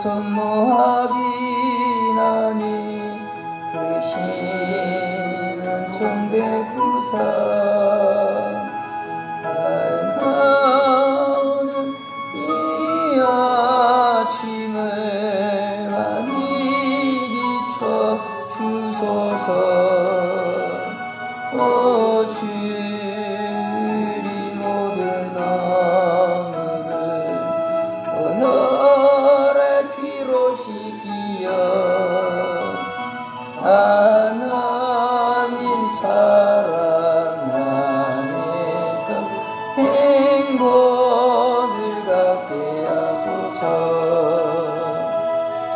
선모하비나니 크시는 정배부사 나는 이 아침을 많이 비춰 주소서. 주리 모든 나무를 혈의 피로 씻기어 하나님 사랑 안에서 행복을 갖게 하소서.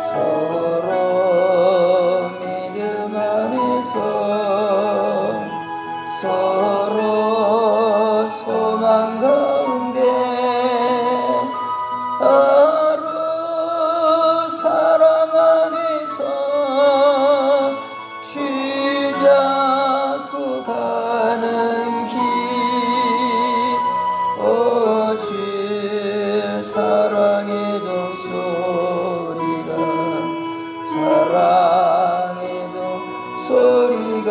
서로 믿음 안에서 서로 소망 가운데 하루 사랑 안에서 주 잡고 가는 길. 주 사랑의 종소리가 사랑의 종소리가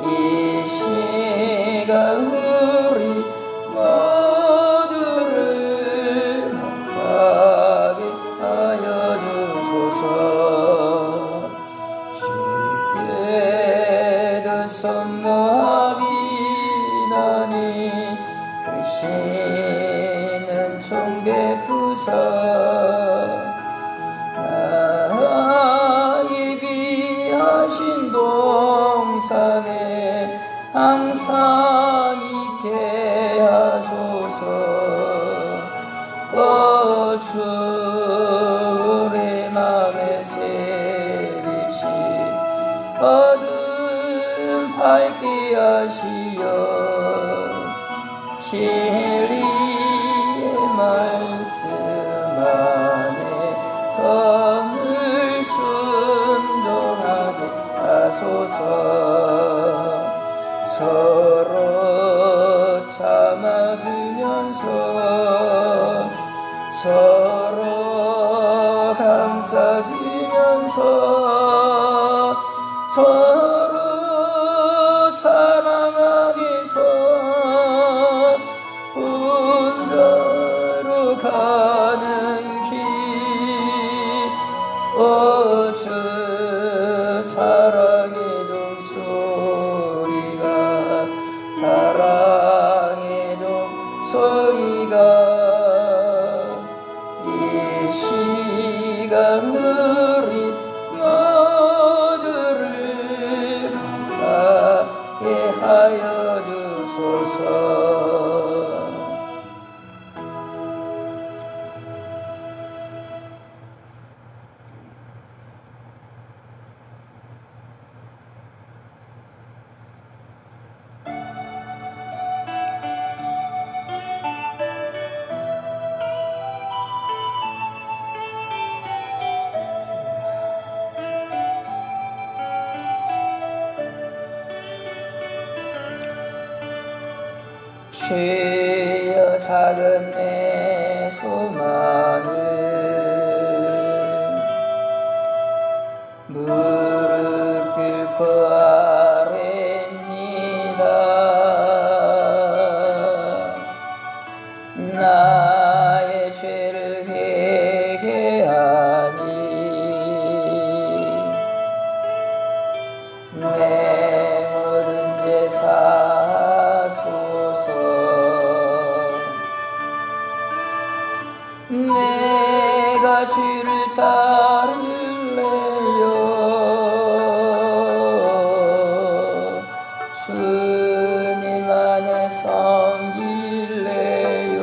이 시간 우리 모두를 감사하게 하여 주소서. 주께도 선모하비나니 크시는 총배부사 예비하신 동산에 항상 있게 하소서. 주의 맘에 새빛이 어둠 밝게 하시어 진리의 말씀 안에 선을 순종하게 하소서. 서로 참아주면서 서로 감싸주면서 서로 사랑 안에서 혼자로 가는 길. 주 사랑의 종소리가 사랑의 종소리가 이 시간 우리 모두를 감사하게 하여 주소서. 주여 작은 내 소망을 무릎 꿇고 아뢰니다. 나의 죄를 회개하니 내 모든 죄 사소서. 내가 주를 따를래요. 주님만을 섬길래요.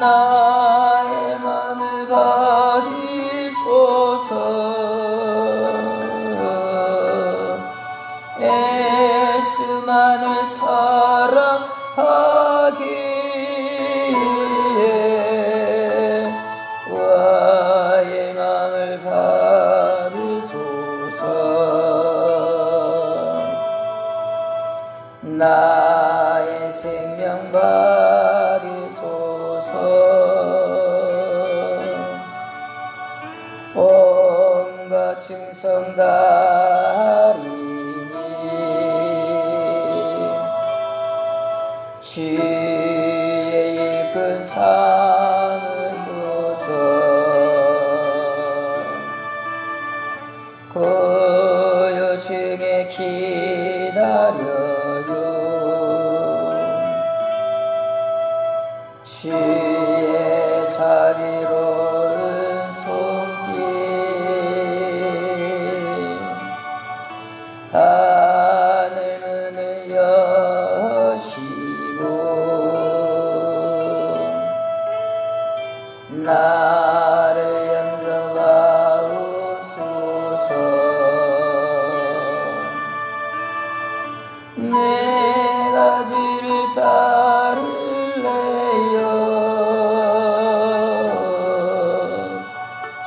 나의 맘을 받으소서. 예수만을 사랑하기에 와의 맘을 받으소서. 나의 생명 받으소서. 성달이니 주의 일꾼 삼으소서. 고요 중에 기다려요. 주의 자비로운 손길 하늘 문을 여시고 나를 영접하옵소서. 내가 주를 따를래요.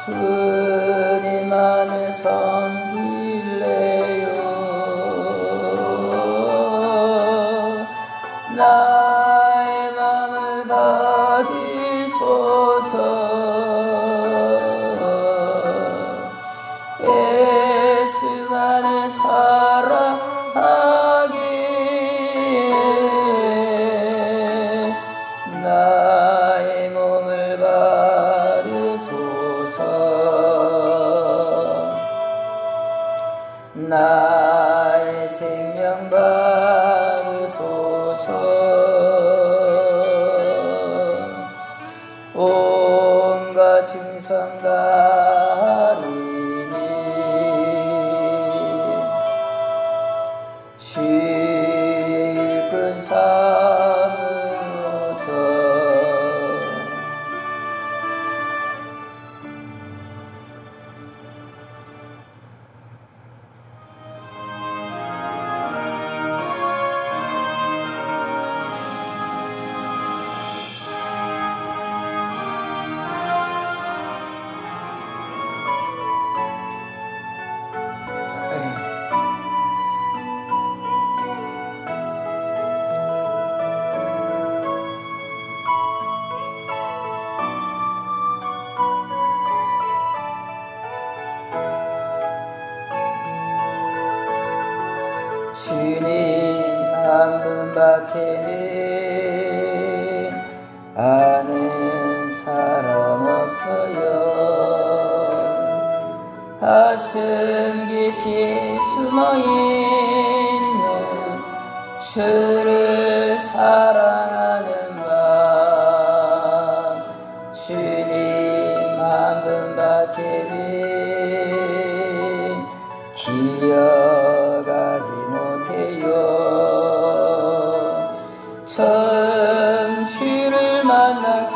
주님만을 섬길래요. 나의 맘을 받으소서. 예수만을 사랑하게 나의 몸을 받으소서. 나의 생명 받으소서. 온갖 충성 다리니 주의 일꾼 삼으소서. 주님 한 분밖에는 아는 사람 없어요. 가슴 깊이 숨어있는 주를 사랑하는 마음 주님 한 분밖에는 기억하지 못해요. 처음 주를 만난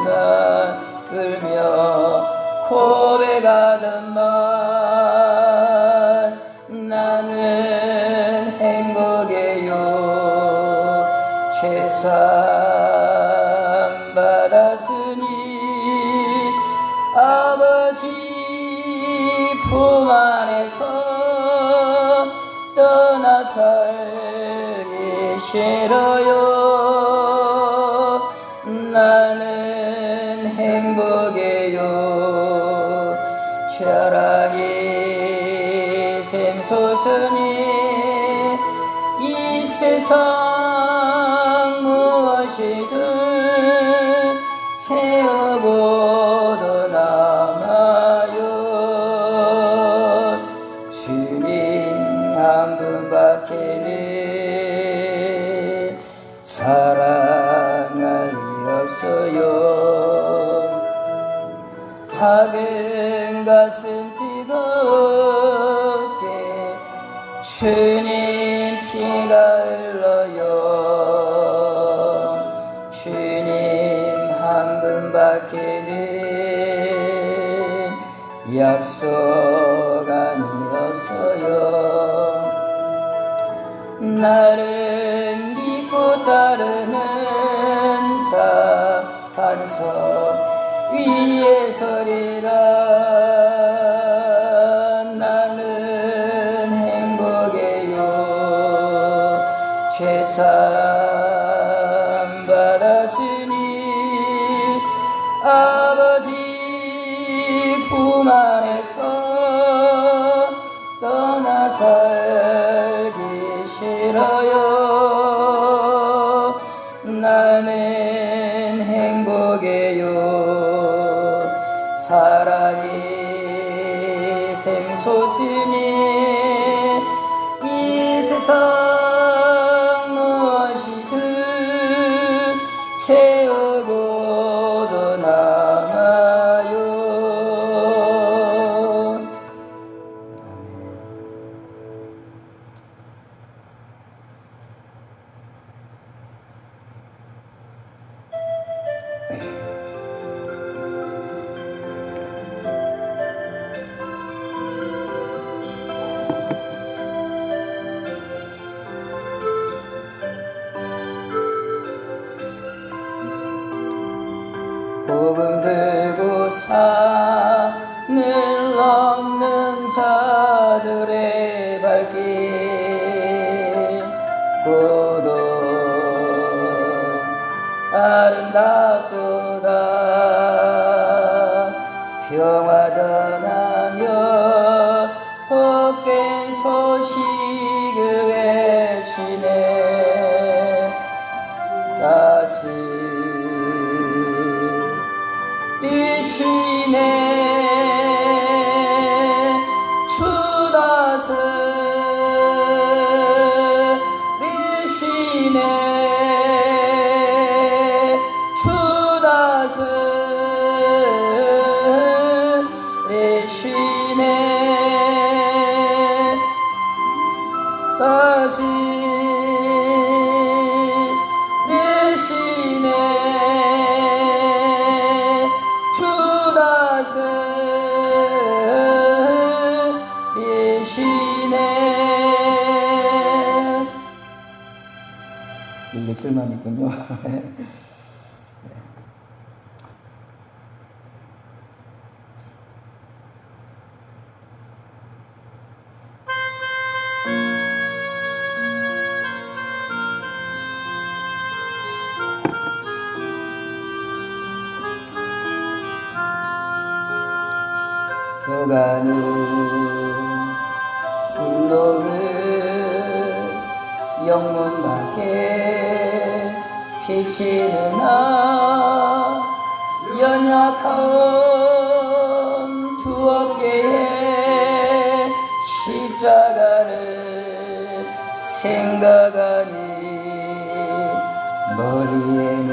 그날 울며 고백하던 말 나는 행복해요. 죄사함 받았으니 아버지 품 안에서 떠나 살기 싫어요. 나는 행복해요. 철학이 샘솟으니 이 세상 무엇이든 채우고도 남아요. 주님 한 분밖에는 사랑할 리 없어요. 작은 가슴 뜨겁게 주님 피가 흘러요. 주님 한 분밖에는 약속 안이 없어요. 나를 믿고 따르는 자 반석 위에 서리라. 나는 행복해요. 죄사함 받았으니 아버지 품 안에서 살기 싫어요. 나는 행복해요. 사랑이 샘솟으니 이 세상 무엇이든 채우고도 남아요. 복음 들고 산을 넘는 자들의 발길 고도 아름답도다. 평화 전하며 복된 소식을 외치네. 다시 이시네. 주 다스리시네. 주 다스리시네. 다스리시네. 주 다스리시네. 이 6절만 있군요. 그가는 운동을 영문 밖에 비치는 나 연약한 두 어깨에 십자가를 생각하니 머리에는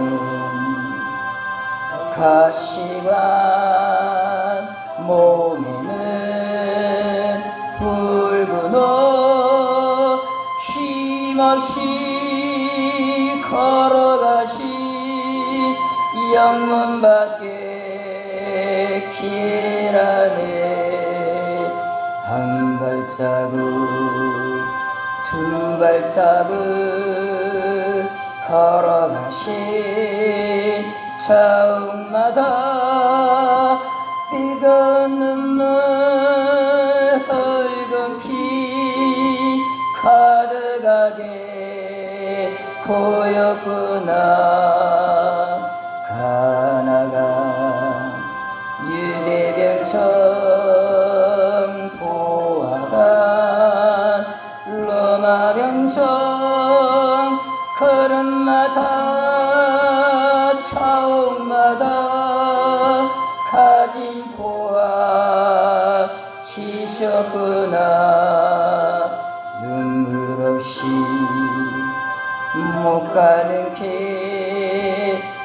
가시관 몸에는 붉은 옷 힘없이 걸어가시 영문 밖에 길이라네. 한 발자국 두 발자국 걸어가시 자욱마다 뜨거운 눈물 붉은 피 가득하게 고였구나. 가나가 유대병청 보아간 로마병청 걸음마다 차옥마다 가진 포화 치셨구나. 눈물 없이 못 가는 길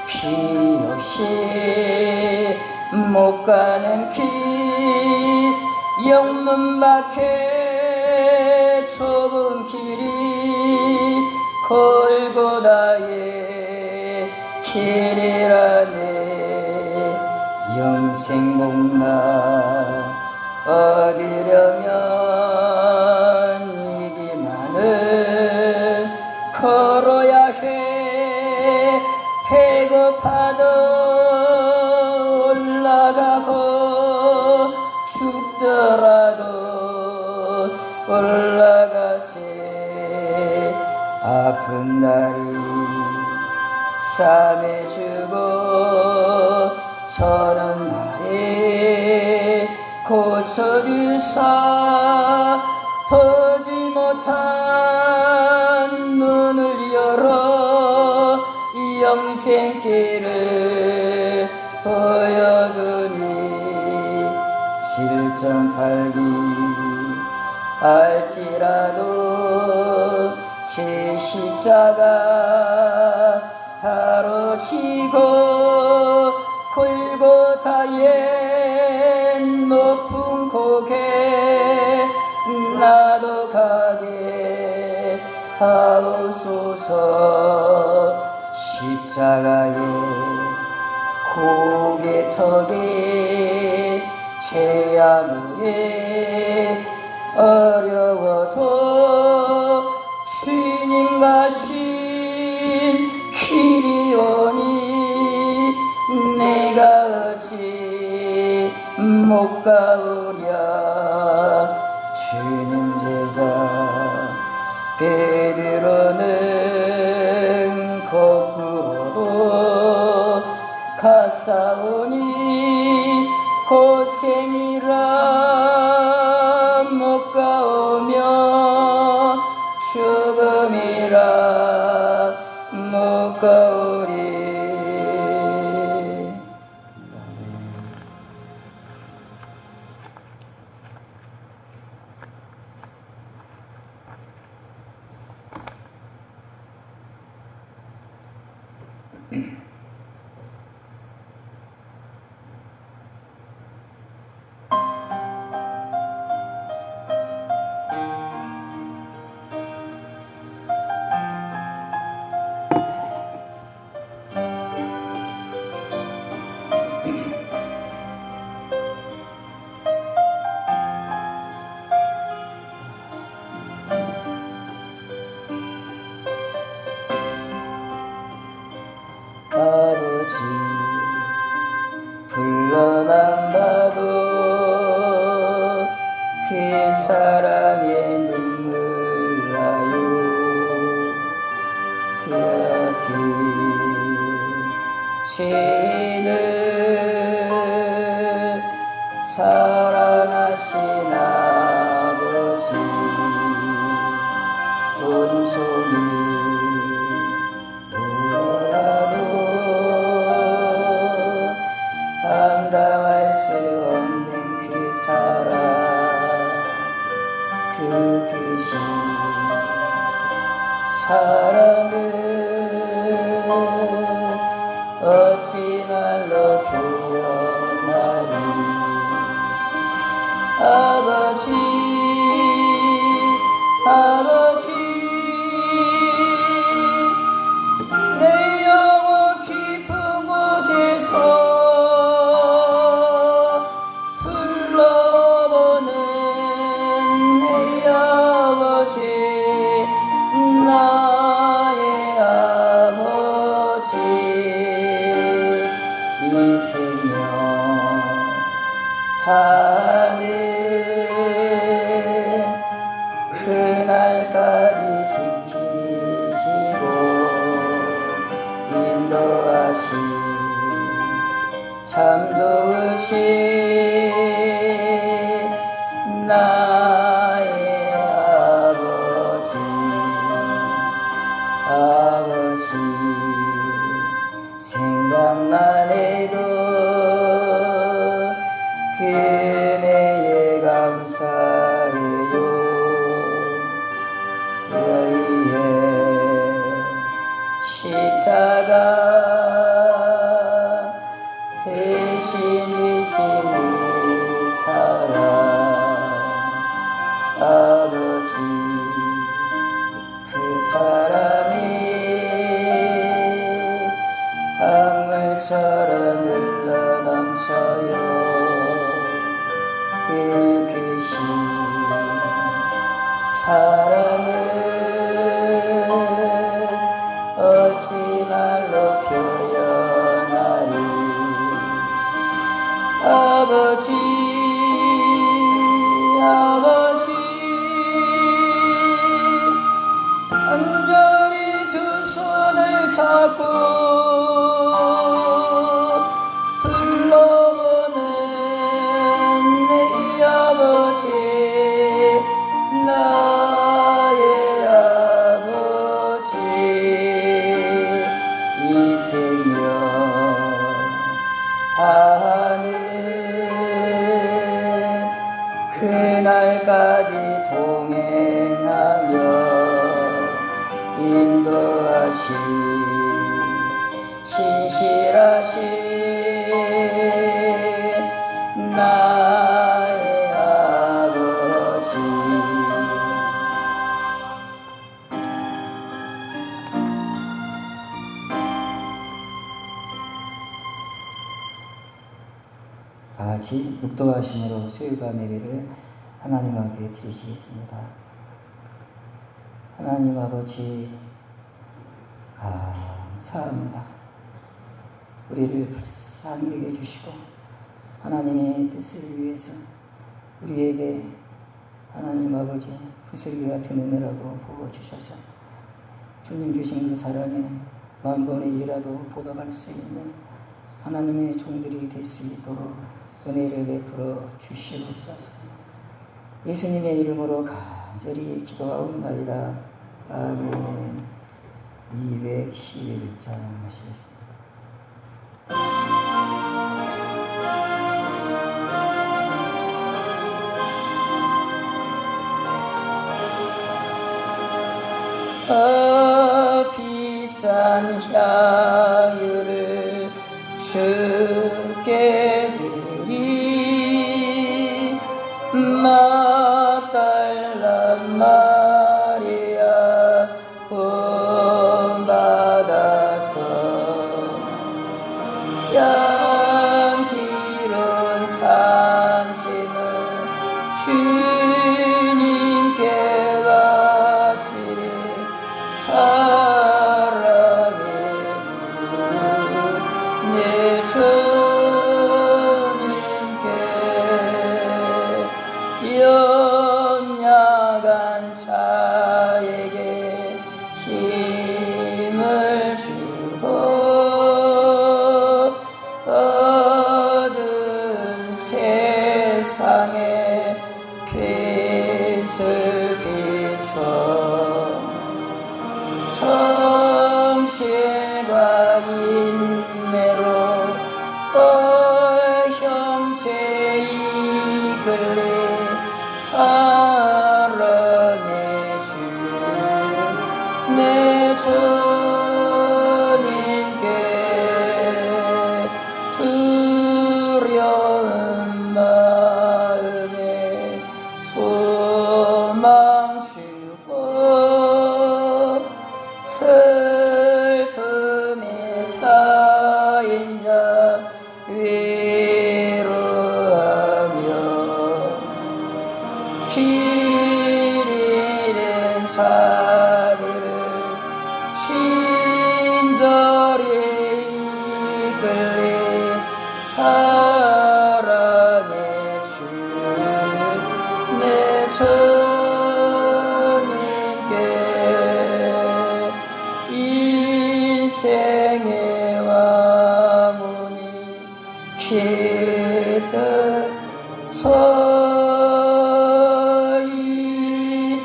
피 없이 못 가는 길 영문 밖에 좁은 길이 골고다의 길이라네. 영생 목나 얻으려면 이기만은 걸어야 해. 배고파도 올라가고 죽더라도 올라가세. 아픈 날이 싸매주고 저는 날이 고쳐주사 인생길을 보여주니 7.8기 알지라도 제 십자가 바로 지고 골고다의 높은 고개 나도 가게 하옵소서. 십자가의 고개 턱에 제 아무리 어려워도 주님 가신 길이 오니 내가 어찌 못 가오랴. 주님 제자 베드로는 거꾸로도 갔사오니 고생이라 못 가오며 죽음이라 못 가오리. 아버지 불러만 봐도 그 사랑에 눈물 나요. 그 아들 죄는 사랑하신 아버지 온종일 감당할 수 없는 그 사랑, 그 크신 사랑을 어찌 말로 표현하리. 아버지 아버지 내 영혼 깊은 곳에서 나의 아버지 이 생명 다하는 그날까지 지키시고 인도하신 참 좋으신 나의 아버지 생각만 해도 그네에 감사해요. 그의 십자가 대신이신 이 사랑 아버지 그 사랑이 강물처럼 흘러넘쳐요. 그 크신 사랑을 어찌 말로 표현하리. 아버지 아버지 간절히 두 손을 잡고 불러보는 내 아버지 나의 끝까지 동행하며 인도하시 신실하신 나의 아버지. 다같이 묵도하심으로 수요일과 예배를 하나님 앞에 드리시겠습니다. 하나님 아버지, 감사합니다. 우리를 불쌍히 여겨주시고 하나님의 뜻을 위해서 우리에게 하나님 아버지 구슬기 같은 은혜라도 부어주셔서 주님 주신 그 사랑에 만번의 일이라도 보답할 수 있는 하나님의 종들이 될 수 있도록 은혜를 베풀어 주시옵소서. 예수님의 이름으로 간절히 기도하옵나이다. 아멘. 211장 하시겠습니다. 비싼 향유를 주께 드리 막달라 마리아 본받아서 양기른 산짐을 주님께 바치리 사랑의 내 주님께 연약한 자에게 힘을 주고 어두운 세상에 빛을 비춰 성실과 인내로 형체에 이끌리 사랑의 주 내 주님께 두려운 마음에 소망 주고 슬픔에 쌓인 자 위로하며 길 잃은 자들을 친절히 이끌리 사랑의 주 내 주님께 인생의 왕문이 기뜻 서 이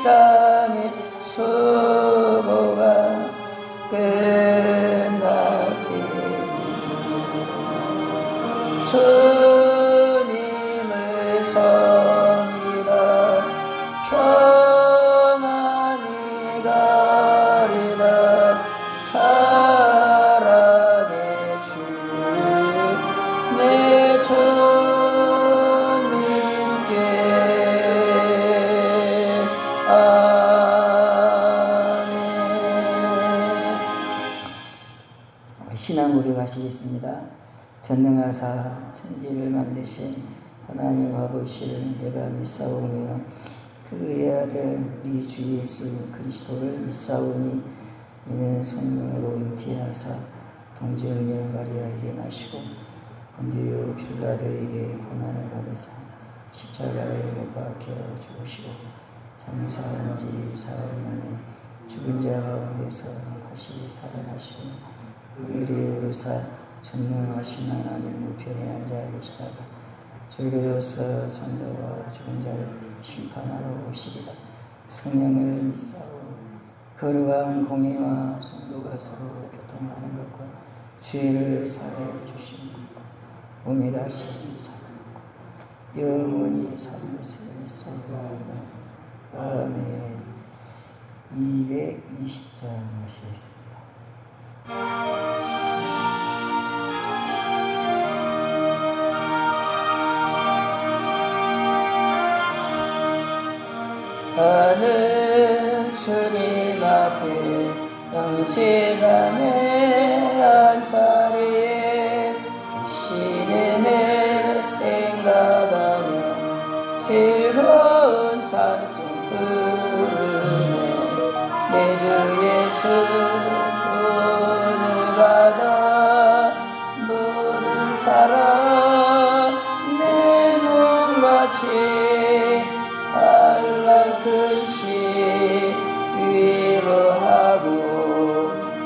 땅의 수고가 끝날 때 주님을 섬기다 평안히 가리다 사랑의 주 내 주님께 아멘. 신앙 고백하시겠습니다. 전능하사 천지를 만드신 하나님 아버지를 내가 믿사오며 그의 아들 우리 주 예수 그리스도를 믿사오니 이는 성령으로 잉태하사 동정녀 마리아에게 나시고 본디오 빌라도에게 고난을 받으사 십자가에 못 박혀 죽으시고 장사한 지 사흘 만에 죽은 자 가운데서 다시 살아나시고 우리를 오르사 전능하신 하나님 우편에 앉아 계시다가 저희로서 산자와 죽은 자를 심판하러 오시리라. 성령을 믿사오. 거룩한 공의와 성도가 서로 교통하는 것과 죄를 사하여 주시는 것과 몸에 다시 사는 것과 영원히 사는 것을 믿사오다. 120장 하시겠습니다. 나는 주님 앞에 영제장에 앉자리에 시내내 생각하며 즐거운 찬송 부르네. 내 주 예수 구원을 받아 모든 사람 내 몸같이 한량근심 위로하고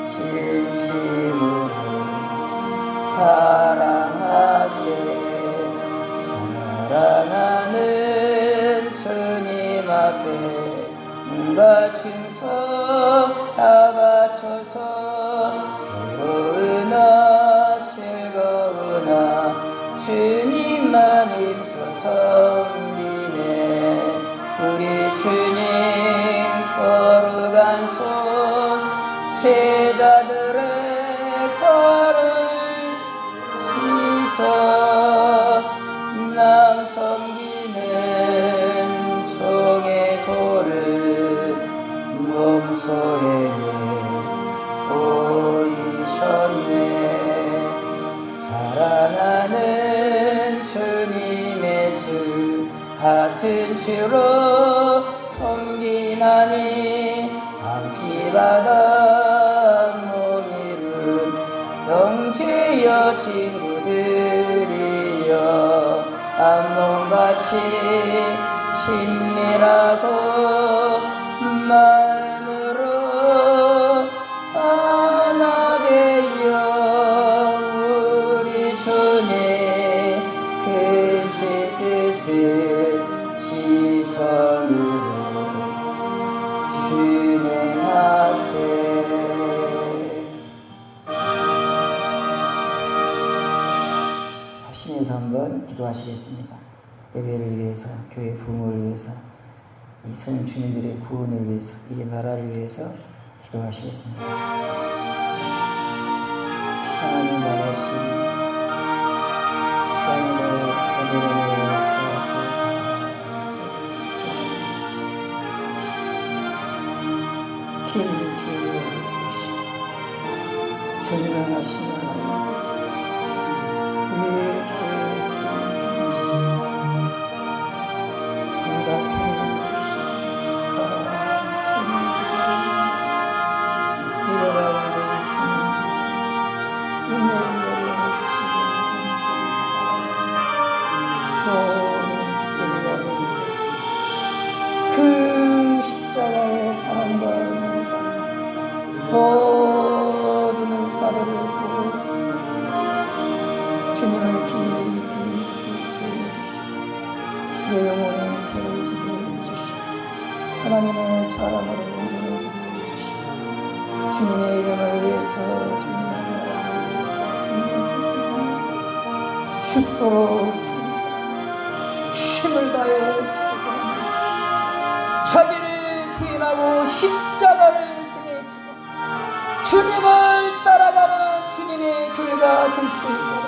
진심으로 사랑하세. 사랑하는 주님 앞에 온갖 충성 다 바쳐서 괴로우나 즐거우나 주님만 힘써 섬기네. 우리 주님 거룩한 손 제자들의 발을 씻어 남 섬기는 종의 도를 몸소에 보이셨네. 사랑하는 주님의 수 같은 주로 섬기나니 함께 받아 몸이룬 형제여 친구들이여 암놈같이 친밀하고 마음으로 하나 되어 우리 주님 크신 뜻을 시선으로 준행하세. 합심해서 한번 기도하시겠습니다. 예배를 위해서, 교회 부흥을 위해서, 이 선 주민들의 구원을 위해서, 이 나라를 위해서 기도하시겠습니다. 하나님 아버지, 시간으로 예배를 주옵고 긴 기회를 주시고 전능하신 하나님께서 우리의 기도에 귀여우시고 응답해 주시고 예배 가운데 주님께서 은혜를 내려주시고 모든 빛들이 어두워지겠습니다. 그 십자가의 사랑과 은혜를 모든 은사를 부어주세요. 주님을 깊이 여기시고 내 영혼을 세워지게 해주시고 하나님의 사랑으로 온전해지게 해주시고 주님의 이름을 위해서 주님의 나라를 위해서 주님의 뜻을 위해서 죽도록 주사 힘을 다해 수고합니다. 자기를 부인하고 십자가를 등에 지고 주님을 따라가는 주님의 교회가 될 수 있도록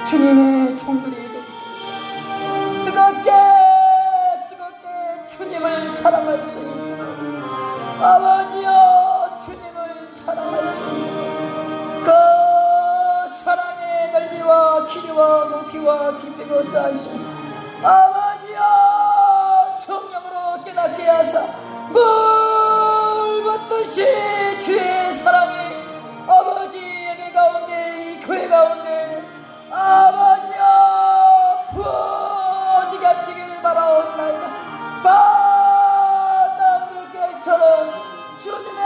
주님의 종들이 될 수 있도록 뜨겁게 주님을 사랑할 수 있도록 아버지여 주님을 사랑할 수 있도록 그 사랑의 넓이와 길이와 높이와 깊이가 어떠하신 아버지여 성령으로 깨닫게 하사 물붓듯이 주의 사랑이 아버지 예배 가운데 이 교회 가운데 아버지여 부어지게 하시길 바라옵나이다. 바다 물결처럼 주님의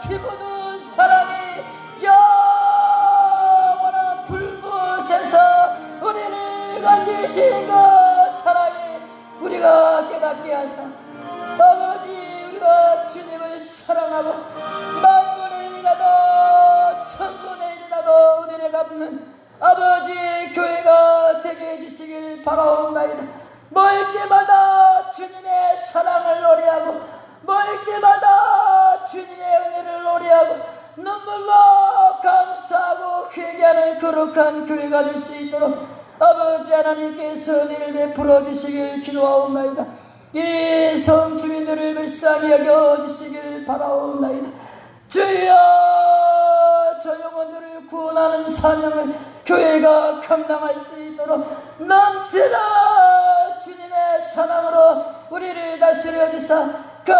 피 묻은 사랑이 영원한 불못에서 우리를 건지신 것 사랑이 우리가 깨닫게 하사 아버지 우리가 주님을 사랑하고 만분의 일이라도 천분의 일이라도 은혜를 갚는 아버지의 교회가 되게 해주시길 바라옵나이다. 모일 때마다 주님의 사랑을 노래하고 모일 때마다 우리가 될 수 있도록 아버지 하나님께서 은혜를 베풀어 주시길 기도하옵나이다. 이 성 주민들을 불쌍히 여겨주시길 바라옵나이다. 주여, 저 영혼들을 구원하는 사명을 교회가 감당할 수 있도록 넘치는 주님의 사랑으로 우리를 다스려 주사 그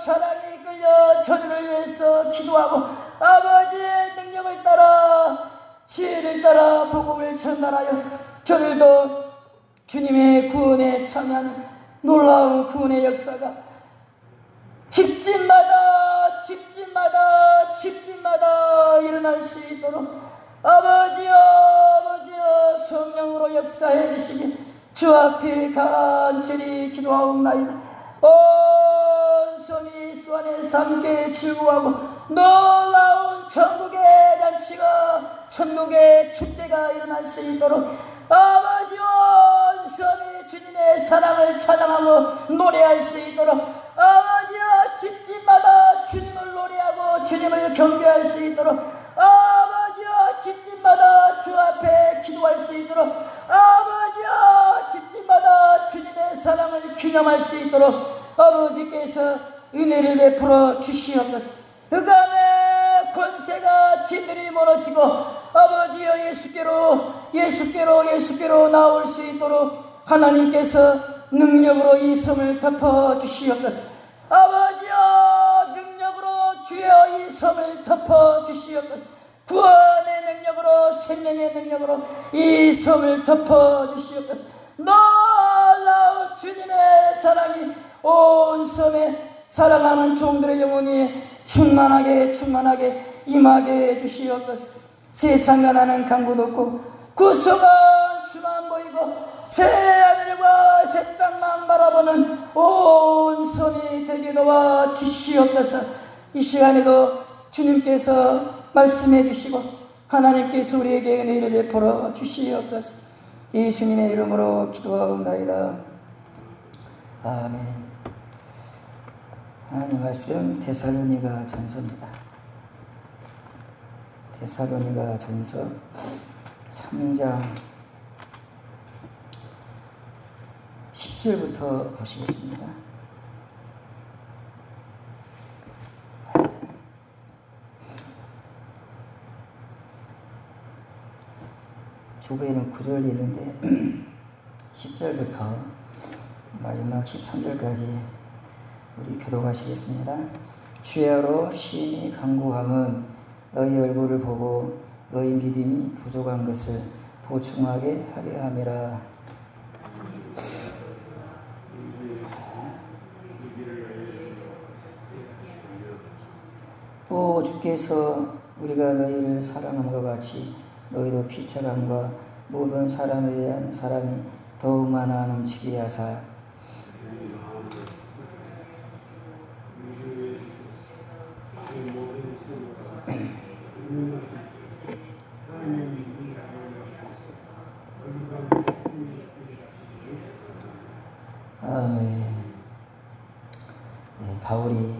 사랑에 이끌려 저주를 위해서 기도하고 아버지의 능력을 따라 지혜를 따라 복음을 전달하여 저들도 주님의 구원에 참여하는 놀라운 구원의 역사가 집집마다 일어날 수 있도록 아버지여 성령으로 역사해 주시길 주 앞에 간절히 기도하옵나이다. 온 섬이 수 안에서 함께 즐거워하고 놀라운 천국의 잔치가 천국의 축제가 일어날 수 있도록 아버지 온 섬이 주님의 사랑을 찬양하고 노래할 수 있도록 아버지여 집집마다 주님을 노래하고 주님을 경배할 수 있도록 아버지여 집집마다 주 앞에 기도할 수 있도록 아버지여 집집마다 주님의 사랑을 기념할 수 있도록 아버지께서 은혜를 베풀어 주시옵소서. 흑암의 권세가 진들이 무너지고 아버지여 예수께로 나올 수 있도록 하나님께서 능력으로 이 섬을 덮어 주시옵소서. 아버지여 능력으로 주여 이 섬을 덮어 주시옵소서. 구원의 능력으로 생명의 능력으로 이 섬을 덮어 주시옵소서. 놀라운 주님의 사랑이 온 섬에 사랑하는 종들의 영혼이 충만하게 임하게 해주시옵소서. 세상과 나는 강구 없고 구속한 주만 보이고 새 하늘과 새 땅만 바라보는 온 섬이 되게 도와 주시옵소서. 이 시간에도 주님께서 말씀해 주시고 하나님께서 우리에게 은혜를 베풀어 주시옵소서. 예수님의 이름으로 기도하옵나이다. 아멘. 하나님 말씀 데살로니가 전서입니다. 데살로니가 전서 3장 10절부터 보시겠습니다. 주부에는 9절이 있는데 10절부터 마지막 13절까지 우리 교독하시겠습니다. 주야로 심히 간구함은 너희 얼굴을 보고 너희 믿음이 부족한 것을 보충하게 하려 함이라. 또 주께서 우리가 너희를 사랑함과 같이 너희도 피차감과 모든 사람에 대한 사랑이 더욱 많아 넘치게 하사 바울이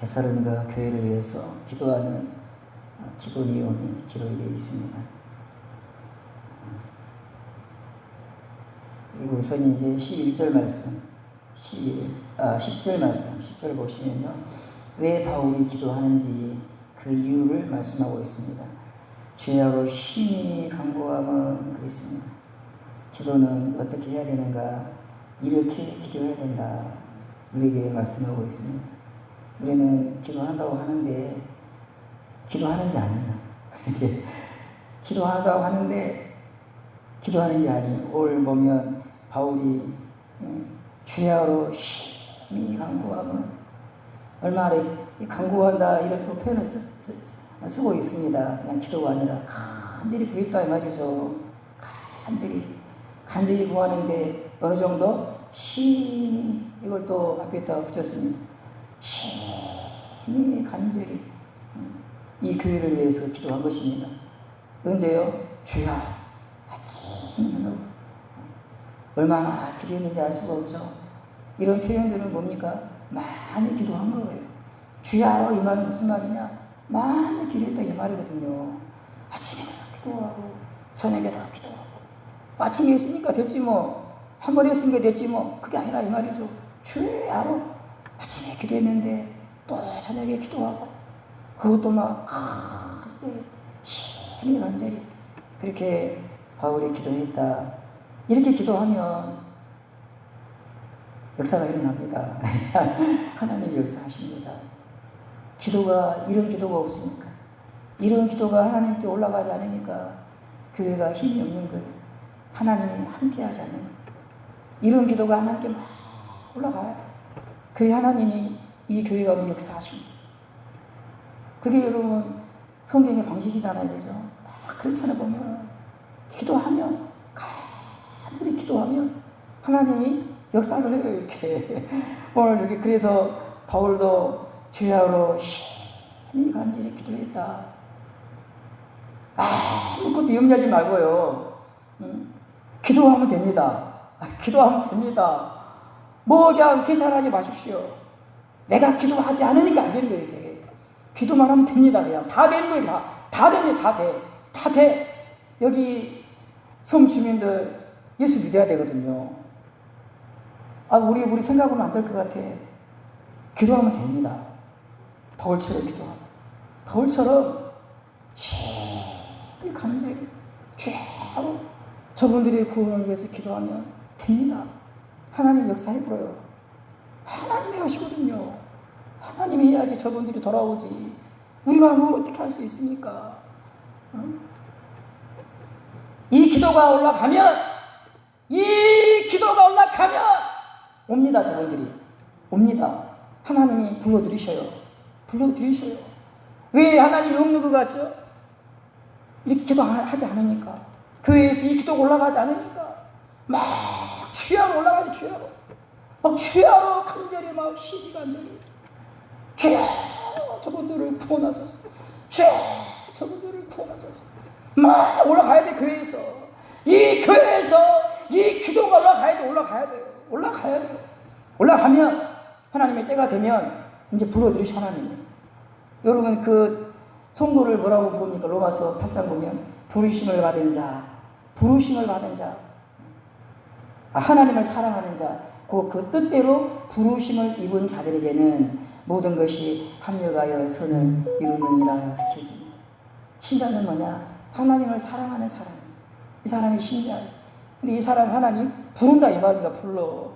데살로니가 교회를 위해서 기도하는 기도 내용이 기록이 되어 있습니다. 그리고 우선 이제 11절 말씀, 10절 말씀, 10절 보시면요. 왜 바울이 기도하는지 그 이유를 말씀하고 있습니다. 주야로 심히 간구하면 그랬습니다. 기도는 어떻게 해야 되는가? 이렇게 기도해야 된다. 우리에게 말씀하고 있습니다. 우리는 기도한다고 하는데 기도하는 게 아니야. 기도한다고 하는데 기도하는 게 아니에요. 오늘 보면 바울이 주야로 심히 간구하면 얼마나 간구한다 이런 또 표현을 쓰고 있습니다. 그냥 기도가 아니라 간절히 구했다 이 말이죠. 간절히 구하는데 어느 정도 심히 이걸 또 앞에다 붙였습니다. 심히 간절히 이 교회를 위해서 기도한 것입니다. 언제요? 주여 아침 얼마나 기도했는지 알 수가 없죠. 이런 표현들은 뭡니까? 많이 기도한 거예요. 주여 이 말은 무슨 말이냐? 많이 기도했다 이 말이거든요. 아침에 기도하고 저녁에도 기도하고 아침에 했으니까 됐지 뭐, 한 번 했으니까 됐지 뭐, 그게 아니라 이 말이죠. 주야로 아침에 기도했는데 또 저녁에 기도하고, 그것도 막 힘이 완전히 그렇게 바울이 기도했다. 이렇게 기도하면 역사가 일어납니다. 하나님이 역사하십니다. 기도가, 이런 기도가 없으니까, 이런 기도가 하나님께 올라가지 않으니까 교회가 힘이 없는 거예요. 하나님이 함께하지 않는 거예요. 이런 기도가 하나님께 막 올라가야 돼. 그게 하나님이 이 교회 가운데 역사하십니다. 그게 여러분 성경의 방식이잖아요. 그죠? 다 그렇잖아요. 보면 기도하면, 간절히 기도하면 하나님이 역사를 해요. 이렇게 오늘 여기 그래서 바울도 주야로 힘이 간절히 기도했다. 아무것도 염려하지 말고요. 기도하면 됩니다. 기도하면 됩니다. 뭐 그냥 계산하지 마십시오. 내가 기도하지 않으니까 안 되는 거예요. 이게. 기도만 하면 됩니다. 그냥 다 되는 거예요. 다 됩니다. 다 돼. 여기 성 주민들 예수 믿어야 되거든요. 우리 생각으로는 안 될 것 같아. 기도하면 됩니다. 바울처럼 기도하면. 바울처럼 감사히 죄하고 저분들의 구원을 위해서 기도하면 됩니다. 하나님 역사해버려요. 하나님이 하시거든요. 하나님이 해야지 저분들이 돌아오지. 우리가 뭘 어떻게 할 수 있습니까? 이 기도가 올라가면 옵니다. 저분들이 옵니다. 하나님이 불러들이셔요. 왜 하나님이 없는 것 같죠? 이렇게 기도하지 않으니까, 교회에서 이 기도가 올라가지 않으니까 막 주야로 올라가지. 주야로 간절히 막 시기 간절히 주야 저분들을 구원하소서. 막 올라가야 돼. 교회에서 이 기도가 올라가야 돼요. 올라가면 하나님의 때가 되면 이제 불러들이셔. 하나님. 여러분 그 성도를 뭐라고 부릅니까? 로마서 8장 보면 부르심을 받은 자, 하나님을 사랑하는 자, 그 뜻대로 부르심을 입은 자들에게는 모든 것이 합력하여 선을 이루느니라. 이렇게 했습니다. 신자는 뭐냐? 하나님을 사랑하는 사람. 이 사람이 신자예요. 근데 이 사람 하나님 부른다 이 말입니다. 불러.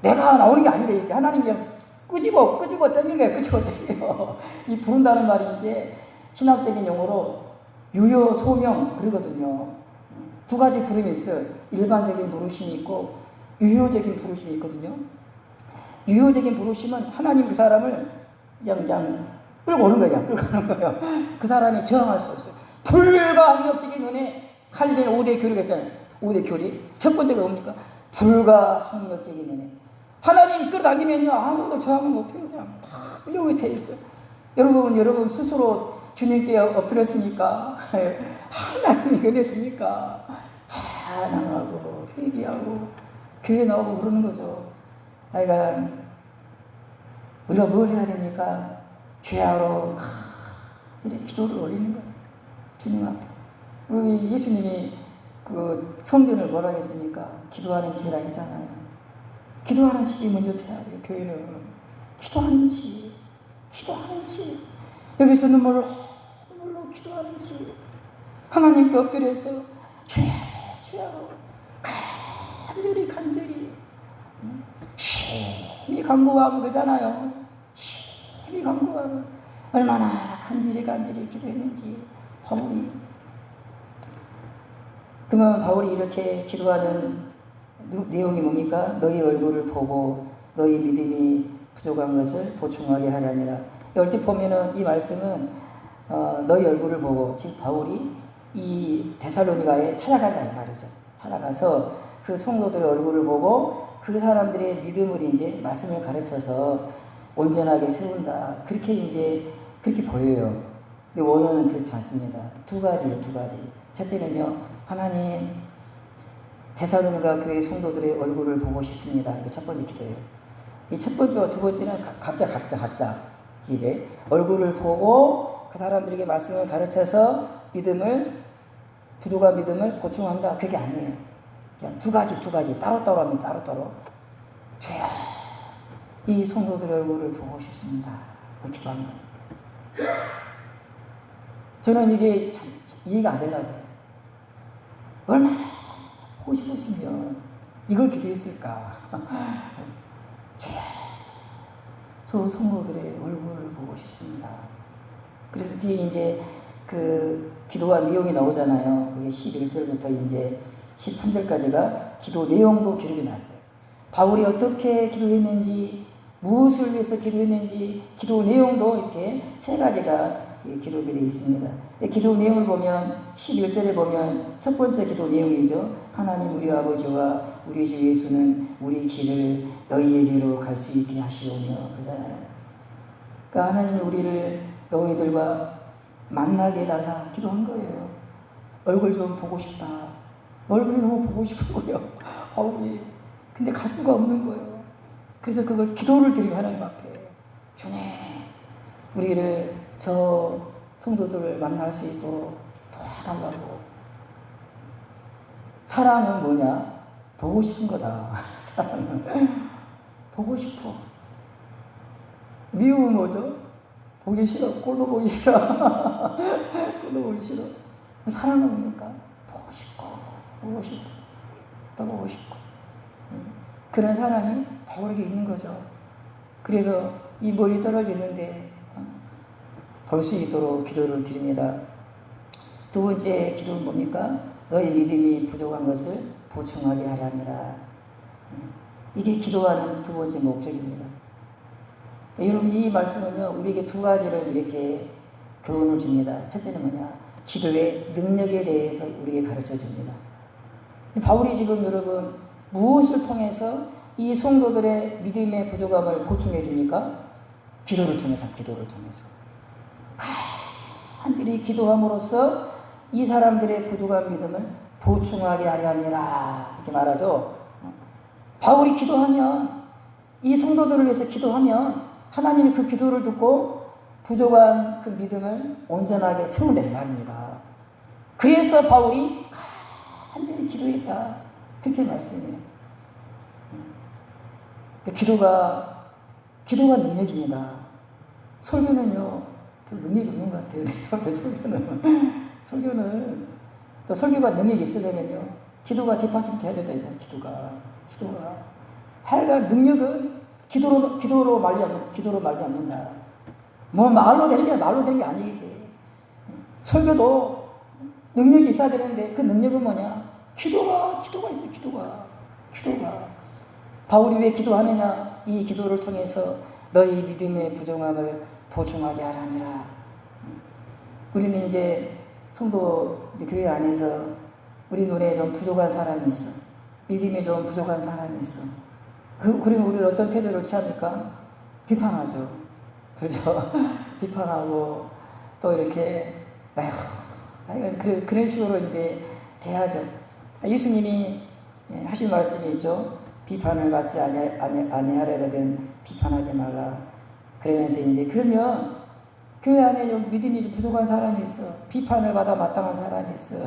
내가 나오는 게 아닌데 이렇게 하나님이 그냥 끄집어 당긴 거예요. 이 부른다는 말이 이제 신학적인 용어로 유효, 소명 그러거든요. 두 가지 부름이 있어요. 일반적인 부르심이 있고 유효적인 부르심이 있거든요. 유효적인 부르심은 하나님 그 사람을 그냥 끌고 오는 거예요. 그 사람이 저항할 수 없어요. 불가항력적인 은혜. 칼빈의 5대 교리가 있잖아요. 5대 교리. 첫 번째가 뭡니까? 불가항력적인 은혜. 하나님 끌어당기면요, 아무도 저항을 못해요. 그냥 다 끌려오게 돼 있어요. 여러분 스스로 주님께 엎드렸으니까, 하나님이 은혜 주니까, 찬양하고, 회개하고, 교회 나오고 그러는 거죠. 그러니까, 우리가 뭘 해야 됩니까? 주야로, 기도를 올리는 거예요. 주님 앞에. 우리 예수님이 그 성전을 뭐라 했습니까? 기도하는 집이라 했잖아요. 기도하는 집이 먼저 돼야 돼요. 교회는 기도하는 집. 여기서 눈물로 기도하는 집. 하나님께 엎드려서 주야로 간절히 심히 간구하면 그잖아요. 심히 간구하면 얼마나 간절히 기도했는지 바울이. 그러면 바울이 이렇게 기도하는 내용이 뭡니까? 너희 얼굴을 보고 너희 믿음이 부족한 것을 보충하게 하려니라. 얼핏 보면은 이 말씀은 너희 얼굴을 보고, 지금 바울이 이 데살로니가에 찾아간다 이 말이죠. 찾아가서 그 성도들의 얼굴을 보고 그 사람들의 믿음을 이제 말씀을 가르쳐서 온전하게 세운다. 그렇게 보여요. 근데 원어는 그렇지 않습니다. 두 가지. 첫째는요, 하나님, 데살로니가 교회 성도들의 얼굴을 보고 싶습니다. 이게 첫 번째 기도예요. 이 첫 번째와 두 번째는 각자. 이게 얼굴을 보고 그 사람들에게 말씀을 가르쳐서 믿음을 부족한 믿음을 보충한다. 그게 아니에요. 그냥 두 가지 따로따로 합니다. 따로따로. 주여, 이 성도들의 얼굴을 보고 싶습니다. 기도합니다. 저는 이게 참 이해가 안 되려고 해요. 얼마나 보고 싶었으면 이걸 기도했을까. 주여, 저 성도들의 얼굴을 보고 싶습니다. 그래서 뒤에 이제 그 기도한 내용이 나오잖아요. 그게 11절부터 이제 13절까지가 기도 내용도 기록이 났어요. 바울이 어떻게 기도했는지, 무엇을 위해서 기도했는지, 기도 내용도 이렇게 세 가지가 기록이 되어 있습니다. 기도 내용을 보면 11절에 보면 첫 번째 기도 내용이죠. 하나님 우리 아버지와 우리 주 예수는 우리 길을 너희에게로 갈 수 있게 하시오며 그러잖아요. 그러니까 하나님 우리를 너희들과 만나게 해달라 기도한 거예요. 얼굴 좀 보고 싶다. 얼굴이 너무 보고 싶은 거예요. 바울이. 근데 갈 수가 없는 거예요. 그래서 그걸 기도를 드리고 하나님 앞에 주님 우리를 저 성도들을 만날 수 있도록 도와달라고. 사랑은 뭐냐? 보고 싶은 거다. 사랑은 보고 싶어. 미움은 뭐죠? 보기 싫어. 꼴도 보기 싫어. 꼴도 보기 싫어. 사랑은 뭡니까? 보고 싶고 또 보고 싶고. 그런 사랑이 바울에게 있는 거죠. 그래서 이 멀리 떨어지는데 볼 수 있도록 기도를 드립니다. 두 번째 기도는 뭡니까? 너의 믿음이 부족한 것을 보충하게 하려 함이라. 이게 기도하는 두 번째 목적입니다. 여러분 이 말씀은요 우리에게 두 가지를 이렇게 교훈을 줍니다. 첫째는 뭐냐? 기도의 능력에 대해서 우리에게 가르쳐 줍니다. 바울이 지금 여러분 무엇을 통해서 이 성도들의 믿음의 부족함을 보충해 줍니까? 기도를 통해서. 간절히 기도함으로써 이 사람들의 부족한 믿음을 보충하게 하려 함이라 이렇게 말하죠. 바울이 기도하면 이 성도들을 위해서 기도하면 하나님이 그 기도를 듣고 부족한 그 믿음을 온전하게 세운다는 말입니다. 그래서 바울이 간절히 기도했다 그렇게 말씀해요. 기도가 능력입니다. 설교는요 별 능력이 없는 것 같아요. 설교가 능력이 있으려면요 기도가 뒷받침돼야 된다. 기도가 하여간 능력은 기도로 말리 않는다. 뭐 말로 되는 게 아니기 때문에 설교도 능력이 있어야 되는데 그 능력은 뭐냐? 기도가 있어요. 기도가 바울이 왜 기도하느냐? 이 기도를 통해서 너희 믿음의 부족함을 보충하게 하라니라. 우리는 이제 성도 교회 안에서 우리 눈에 좀 부족한 사람이 있어. 믿음이 좀 부족한 사람이 있어. 그러면 우리는 어떤 태도를 취합니까? 비판하죠. 그렇죠? 비판하고 또 이렇게 그런 식으로 이제 대하죠. 예수님이 하신 말씀이 있죠. 비판을 받지 아니하려거든 비판하지 말라. 그러면서 이제 그러면 교회 안에 좀 믿음이 좀 부족한 사람이 있어. 비판을 받아 마땅한 사람이 있어.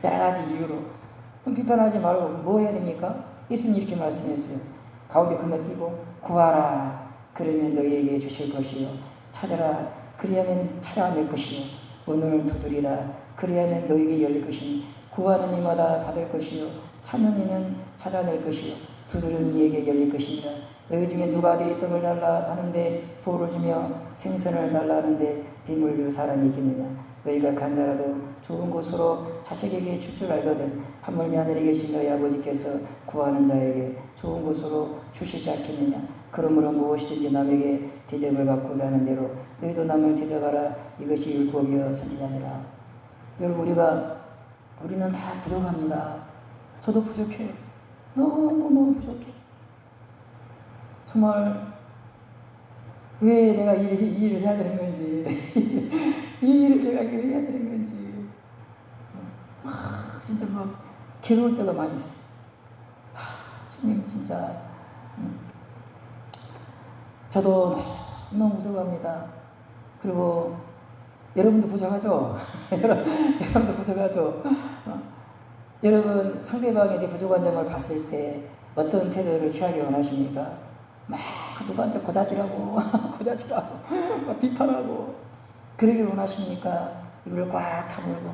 여러 가지 이유로. 그럼 비판하지 말고 뭐 해야 됩니까? 예수님이 이렇게 말씀했어요. 가운데 건너뛰고 구하라. 그러면 너희에게 주실 것이요. 찾아라. 그리하면 찾아낼 것이요. 문을 두드리라. 그리하면 너희에게 열릴 것이니 구하는 이마다 받을 것이요. 찾는 이는 찾아낼 것이요. 두드리는 이에게 열릴 것이니라. 너희 중에 누가 아들이 떡을 달라 하는데 돌을 주며 생선을 달라 하는데 빔을 줄 사람이 있겠느냐. 너희가 간다라도 좋은 곳으로 자식에게 줄 줄 알거든 하물며 하늘에 계신 너희 아버지께서 구하는 자에게 좋은 곳으로 주시지 않겠느냐. 그러므로 무엇이든지 남에게 대접을 받고자 하는 대로 너희도 남을 대접하라. 이것이 율법이여 선지자니라. 여러분 우리는 다 부족합니다. 저도 부족해요. 너무 부족해. 정말 왜 내가 이 일을 해야 되는 건지 이 일을 내가 왜 해야 되는 건지 진짜 막 괴로울 때가 많이 있어. 주님 진짜 저도 너무 부족합니다. 그리고 여러분도 부족하죠? 여러분도 부족하죠? 여러분 상대방에게 부족한 점을 봤을 때 어떤 태도를 취하기 원하십니까? 막 누구한테 고다지라고 고다지라고 비판하고 그러길 원하십니까? 입을 꽉 다물고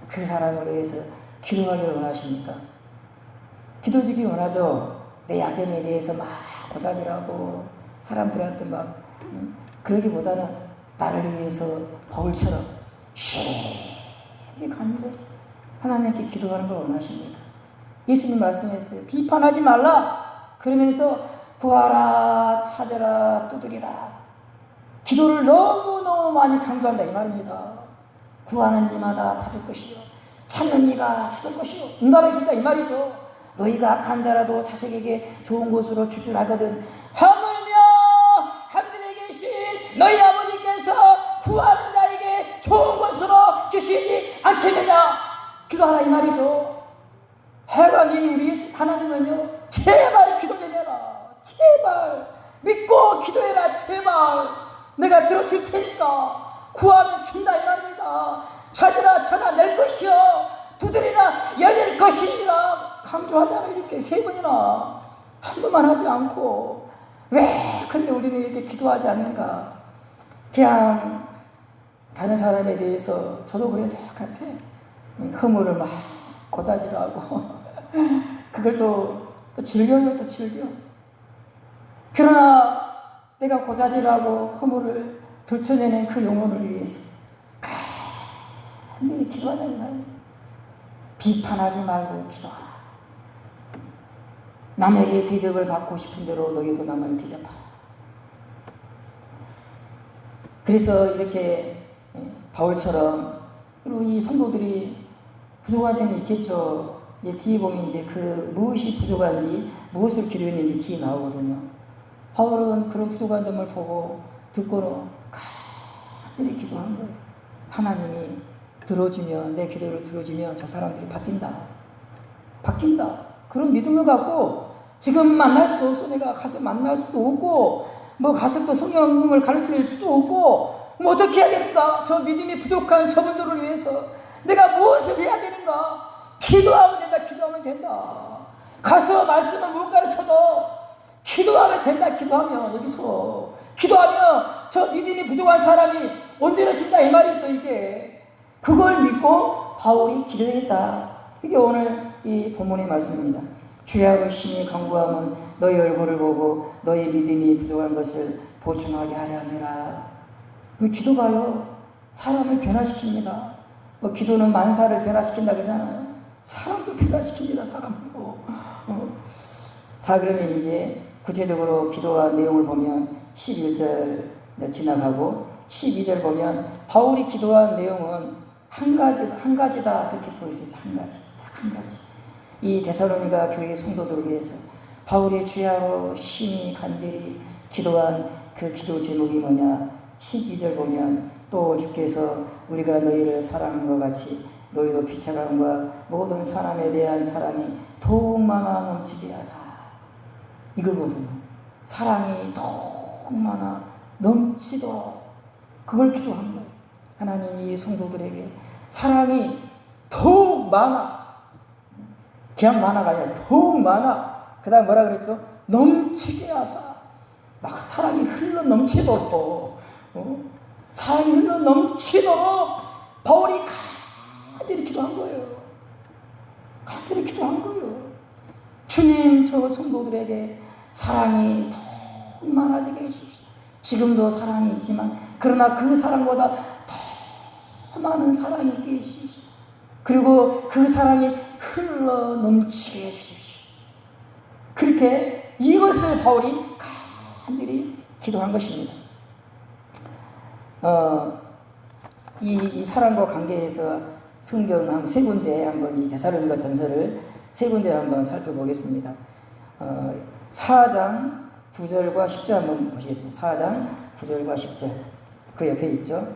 그 사람을 위해서 기도하기를 원하십니까? 기도주기 원하죠? 내 약점에 대해서 막 고다지라고 사람들한테 막 그러기보다는 나를 위해서 바울처럼 쉬게 간절히 하나님께 기도하는 걸 원하십니까? 예수님 말씀했어요. 비판하지 말라. 그러면서 구하라, 찾아라, 두드리라. 기도를 너무너무 많이 강조한다 이 말입니다. 구하는 이마다 받을 것이요 찾는 이가 찾을 것이요 응답해 준다 이 말이죠. 너희가 악한 자라도 자식에게 좋은 곳으로 줄 줄 알거든 하물며 하늘에 계신 너희 아버지께서 구하는 자에게 좋은 곳으로 주시지 않겠느냐. 기도하라 이 말이죠. 하나님 우리 하나님은요 제발 기도 좀 해라. 제발 믿고 기도해라. 제발 내가 들어줄 테니까 구하면 준다 이 말입니다. 찾으라 찾아낼 것이요 두드리라 열릴 것이니라. 강조하잖아요. 이렇게 세 번이나 한 번만 하지 않고 왜 근데 우리는 이렇게 기도하지 않는가. 그냥 다른 사람에 대해서 저도 그래도 똑같아. 허물을 막 고다지라고 그걸 또 즐겨요. 또 즐겨. 그러나 내가 고자질하고 허물을 들춰내는 그 영혼을 위해서 간절히 기도하자는 말이에요. 비판하지 말고 기도하라. 남에게 대접을 받고 싶은 대로 너희도 남을 대접하라. 그래서 이렇게 바울처럼 그리고 이 성도들이 부족한 점이 있겠죠. 이제 뒤에 보면 이제 그 무엇이 부족한지 무엇을 기도했는지 뒤에 나오거든요. 바울은 그런 부족한 점을 보고 듣고는 간절히 기도한 거예요. 하나님이 들어주면 내 기도를 들어주면 저 사람들이 바뀐다. 그런 믿음을 갖고 지금 만날 수 없어. 내가 가서 만날 수도 없고 뭐 가서 또 성령을 가르칠 수도 없고 뭐 어떻게 해야 되는가. 저 믿음이 부족한 저분들을 위해서 내가 무엇을 해야 되는가. 기도하면 된다. 기도하면 된다. 가서 말씀을 못 가르쳐도 기도하면 된다. 기도하면 여기서 기도하면 저 믿음이 부족한 사람이 온전해진다 이 말이죠. 이게 그걸 믿고 바울이 기도했다. 이게 오늘 이 본문의 말씀입니다. 주야로 심히 간구하면 너희 얼굴을 보고 너희 믿음이 부족한 것을 보충하게 하려 함이라. 기도가요 사람을 변화시킵니다. 뭐 기도는 만사를 변화시킨다 그러잖아요. 사람도 변화시킵니다. 사람도. 자 그러면 이제 구체적으로 기도한 내용을 보면 11절 지나가고 12절 보면 바울이 기도한 내용은 한 가지다 그렇게 볼 수 있어요. 한 가지. 이 데살로니가 교회 성도들을 위해서 바울의 주야로 심히 간절히 기도한 그 기도 제목이 뭐냐. 12절 보면 또 주께서 우리가 너희를 사랑한 것 같이 너희도 비참함과 모든 사람에 대한 사랑이 더욱 많아 넘치게 하사. 이거거든요. 사랑이 더욱 많아 넘치도록 그걸 기도한 거예요. 하나님이 이 성도들에게 사랑이 더욱 많아. 그냥 많아가 아니라 더욱 많아. 그 다음 뭐라 그랬죠? 넘치게 하사. 막 사랑이 흘러 넘치도록 사랑이 흘러 넘치도록 바울이 간절히 기도한 거예요. 간절히 기도한 거예요. 주님 저 성도들에게 사랑이 더욱 많아지게 해주십시오. 지금도 사랑이 있지만 그러나 그 사랑보다 더 많은 사랑이 있게 해주십시오. 그리고 그 사랑이 흘러 넘치게 해주십시오. 그렇게 이것을 바울이 간절히 기도한 것입니다. 이 사랑과 관계에서 성경 한 세 군데 한번 이 데살로니가 전서를 세 군데 한번 살펴보겠습니다. 4장 9절과 10절 한번 보시겠습니다. 4장 9절과 10절 그 옆에 있죠.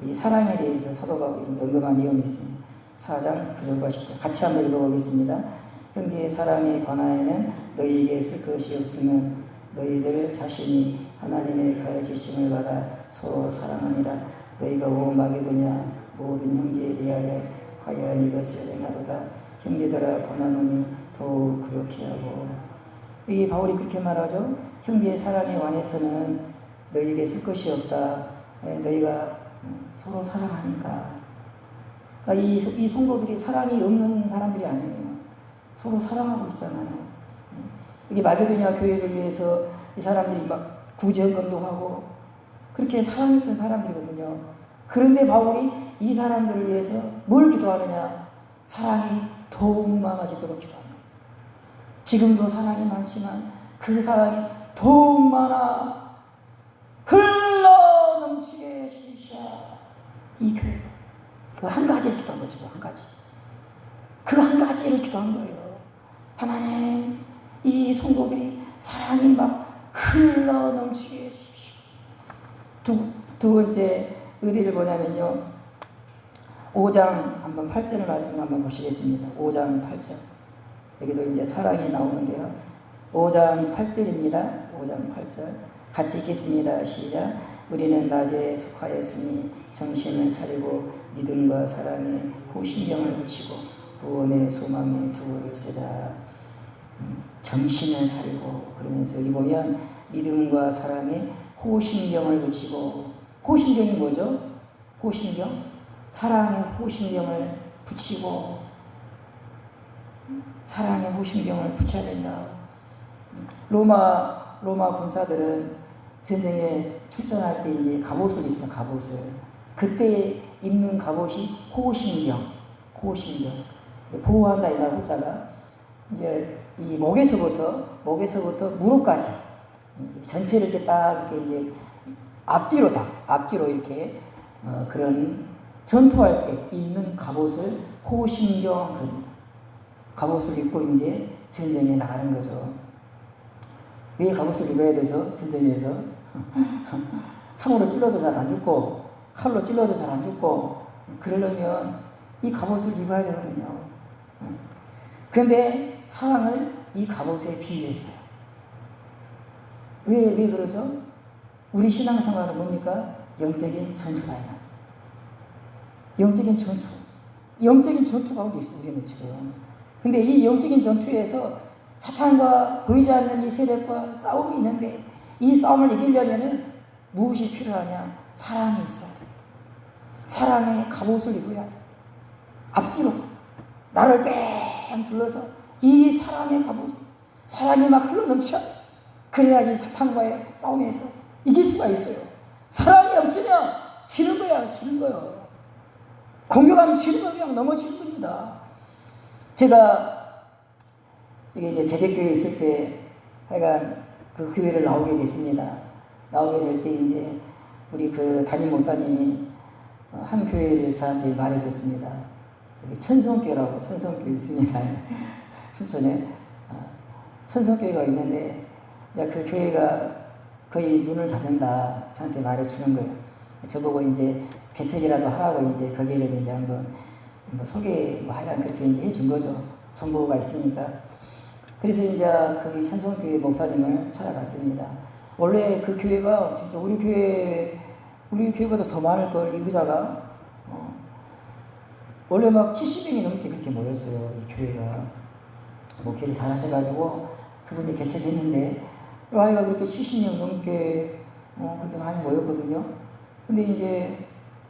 이 사랑에 대해서 서로가 언급한 내용이 있습니다. 4장 9절과 10절 같이 한번 읽어보겠습니다. 형제의 사랑에 관하여는 너희에게 쓸 것이 없으면 너희들 자신이 하나님의 가르치심을 받아 서로 사랑하니라. 너희가 온 마게도냐 모든 형제에 대하여 과연 이것을 행하도다. 형제들아 권하노니 더욱 그렇게 하고. 이 바울이 그렇게 말하죠. 형제의 사랑에 관해서는 너희에게 쓸 것이 없다. 너희가 서로 사랑하니까. 그러니까 이 성도들이 사랑이 없는 사람들이 아니에요. 서로 사랑하고 있잖아요. 이게 마게도냐 교회를 위해서 이 사람들이 막 구제헌금도 하고 그렇게 사랑했던 사람들이거든요. 그런데 바울이 이 사람들을 위해서 뭘 기도하느냐? 사랑이 더욱 많아지도록 기도합니다. 지금도 사랑이 많지만 그 사랑이 더욱 많아 흘러 넘치게 해주시오. 이 교회 그 한 가지를 기도한 거죠. 한 가지. 그 한 가지를 기도한 거예요. 하나님, 이 성도들이 사랑이 막 흘러 넘치게 해주십시오. 두 번째 어디를 보냐면요. 5장 한번 8절 말씀 한번 보시겠습니다. 5장 8절. 여기도 이제 사랑이 나오는데요. 5장 8절입니다. 5장 8절. 같이 읽겠습니다. 시작. 우리는 낮에 속하였으니 정신을 차리고 믿음과 사랑에 호신경을 붙이고 구원의 소망에 두고를 쓰자. 정신을 차리고 그러면서 여기 보면 믿음과 사랑에 호신경을 붙이고 호신경이 뭐죠? 호신경? 사랑의 호신경을 붙이고 사랑의 호신경을 붙여야 된다. 로마 군사들은 전쟁에 출전할 때 이제 갑옷을 입어요. 갑옷을. 그때 입는 갑옷이 호신경. 보호한다 이 말 호자가 이제 이 목에서부터 무릎까지 전체를 이렇게 딱 이렇게 이제 앞뒤로 이렇게 그런 전투할 때 입는 갑옷을 호신경 그럽니다. 갑옷을 입고 이제 전쟁에 나가는 거죠. 왜 갑옷을 입어야 되죠? 전쟁에서 창으로 찔러도 잘 안 죽고 칼로 찔러도 잘 안 죽고 그러려면 이 갑옷을 입어야 되거든요. 그런데 사랑을 이 갑옷에 비유했어요. 왜 그러죠? 우리 신앙생활은 뭡니까? 영적인 전투가 아니라 영적인 전투 가운데 있어요. 우리는 지금. 근데 이 영적인 전투에서 사탄과 보이지 않는 이 세력과 싸움이 있는데 이 싸움을 이기려면 무엇이 필요하냐? 사랑이 있어야 돼. 사랑의 갑옷을 입어야 돼. 앞뒤로 나를 뺑 둘러서 이 사랑의 갑옷, 사랑이 막 흘러넘쳐. 그래야지 사탄과의 싸움에서 이길 수가 있어요. 사랑이 없으면 지는 거예요. 공격하면 지는 거예요. 넘어지는 겁니다. 제가 이게 이제 대대교회에 있을 때 하여간 그 교회를 나오게 됐습니다. 나오게 될 때 이제 우리 그 담임 목사님이 한 교회를 저한테 말해줬습니다. 천성교회라고 천성교회 있습니다. 순천에 천성교회가 있는데 이제 그 교회가 거의 문을 닫는다 저한테 말해주는 거예요. 저보고 이제 개척이라도 하라고 이제 거기를 이제 한번 뭐 소개 하여간 그렇게 이제 해준 거죠. 정보가 있으니까. 그래서 이제 거기 천성교회 목사님을 찾아갔습니다. 원래 그 교회가 진짜 우리 교회보다 더 많을 걸, 이 의자가. 원래 막 70명이 넘게 그렇게 모였어요, 이 교회가. 목회를 잘 하셔가지고 그분이 개척했는데, 아이가 그렇게 70명 넘게 그렇게 많이 모였거든요. 근데 이제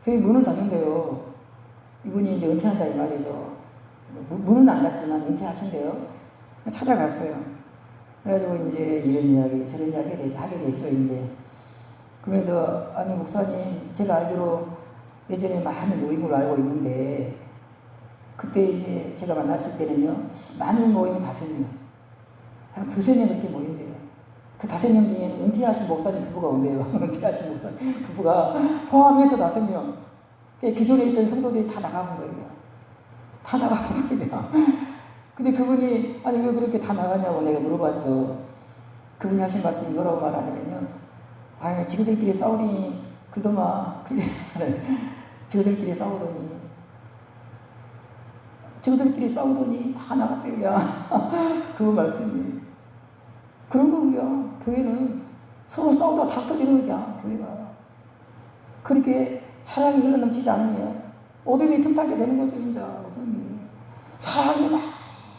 교회 문을 닫는데요. 이분이 이제 은퇴한다 이 말이죠. 문은 안 닫지만 은퇴하신대요. 찾아갔어요. 그래가지고 이제 이런 이야기 저런 이야기 하게 됐죠 이제. 그러면서 아니 목사님, 제가 알기로 예전에 많은 모임을 알고 있는데 그때 이제 제가 만났을 때는요 많이 모이면 5명, 한 2~3명 이렇게 모인대요. 그 5명 중에 은퇴하신 목사님 부부가 온대요. 은퇴하신 목사님 부부가 포함해서 5명. 기존에 있던 성도들이 다 나가는 거예요. 다 나가는 거예요. 근데 그분이 아니 왜 그렇게 다 나가냐고 내가 물어봤죠. 그분이 하신 말씀이 뭐라고 말하냐면요, 아니 지그들끼리 싸우니 그동안 그래 지그들끼리 싸우더니 다 나갔대요. 그 말씀이 그런 거고요. 교회는 서로 싸우다 다 터지는 거야. 교회가 그렇게 사랑이 흘러넘치지 않으면 어둠이 틈타게 되는 거죠. 이제 어둠이. 사랑이 막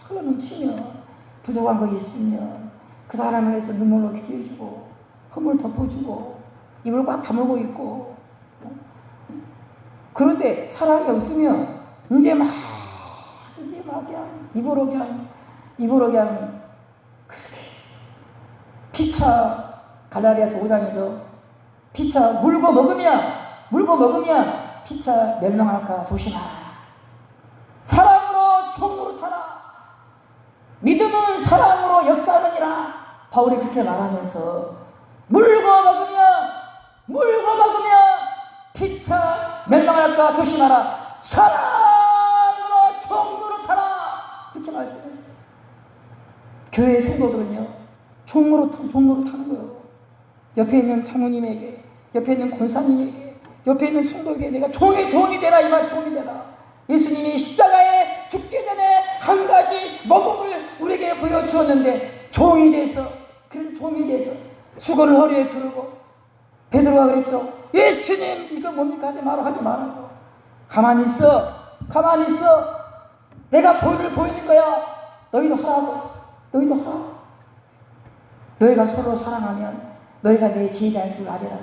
흘러넘치면, 부족한 거 있으면 그 사람을 위해서 눈물로 기도해주고 흠을 덮어주고 입을 꽉 다물고 있고. 그런데 사랑이 없으면 이제 막 그냥 입으로 그냥 피차, 갈라디아서 5장이죠. 피차 물고 먹으면 피차 멸망할까 조심하라. 사랑으로 총노릇하라. 믿음은 사랑으로 역사하느니라. 바울이 그렇게 말하면서 물고 먹으면 피차 멸망할까 조심하라. 사랑으로 총노릇하라. 그렇게 말씀했어요. 교회 성도들은요, 종노릇하는 거예요. 옆에 있는 장모님에게, 옆에 있는 권사님에게, 옆에 있는 성도에게 내가 종이 되라. 이 말, 종이 되라. 예수님이 십자가에 죽기 전에 한 가지 모범을 우리에게 보여주었는데, 그런 종이 돼서 수건을 허리에 두르고, 베드로가 그랬죠. 예수님, 이거 뭡니까? 하지 말라고. 가만히 있어. 내가 보이는 거야. 너희도 하라고. 너희가 서로 사랑하면 너희가 내 제자인 줄 알아라.